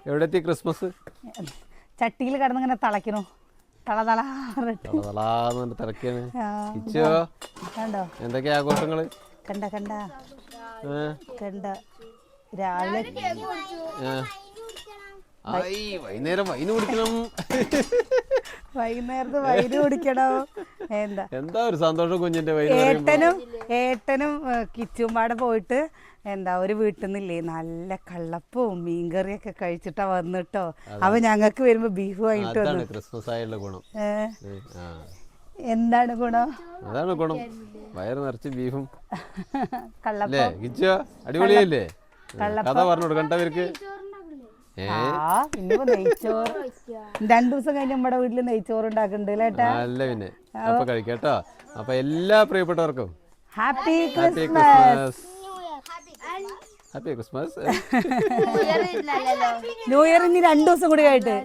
എവിടെ എത്തി ക്രിസ്മസ്? ചട്ടിയിൽ കിടന്നിങ്ങനെ തിളയ്ക്കണു. തളതളാന്ന് തിളക്കാണ്. കിച്ചോ കണ്ടോ എന്തൊക്കെയാ ആഘോഷങ്ങള്? കണ്ട കണ്ട കണ്ട രാവിലെ വൈകുന്നേരം വൈന് കുടിക്കണം. വൈകുന്നേരത്ത് വൈന് കുടിക്കണം. എന്താ ഒരു സന്തോഷം കുഞ്ഞിന്റെ. ഏട്ടനും കിച്ചുമ്പാടെ പോയിട്ട് ഒരു വീട്ടിൽ നിന്നില്ലേ നല്ല കള്ളപ്പവും മീൻകറിയൊക്കെ കഴിച്ചിട്ടാ വന്നിട്ടോ. അവ ഞങ്ങൾക്ക് വരുമ്പോ ബീഫ് വാങ്ങിട്ട് വന്നു. ക്രിസ്മസ് ആയുള്ള ഗുണം എന്താണ് ഗുണം? അതാണ് ഗുണം. വയറ് നിറച്ച് ബീഫും കള്ളപ്പം. കിച്ചോ അടിപൊളിയല്ലേ? കഥ പറഞ്ഞു കൊടുക്കണ്ട അവർക്ക്. ഇന്നിപ്പോ നെയ്ച്ചോറ് 2 ദിവസം കഴിഞ്ഞ് നമ്മുടെ വീട്ടില് നെയ്ച്ചോറ് ഉണ്ടാക്കുന്നുണ്ട് ലേട്ടാ. അല്ല പിന്നെ അപ്പൊ കഴിക്കാട്ടോ. അപ്പൊ എല്ലാ പ്രിയപ്പെട്ടവർക്കും happy Christmas. Happy Christmas. New year ഇനി 2 ദിവസം കൂടി ആയിട്ട്.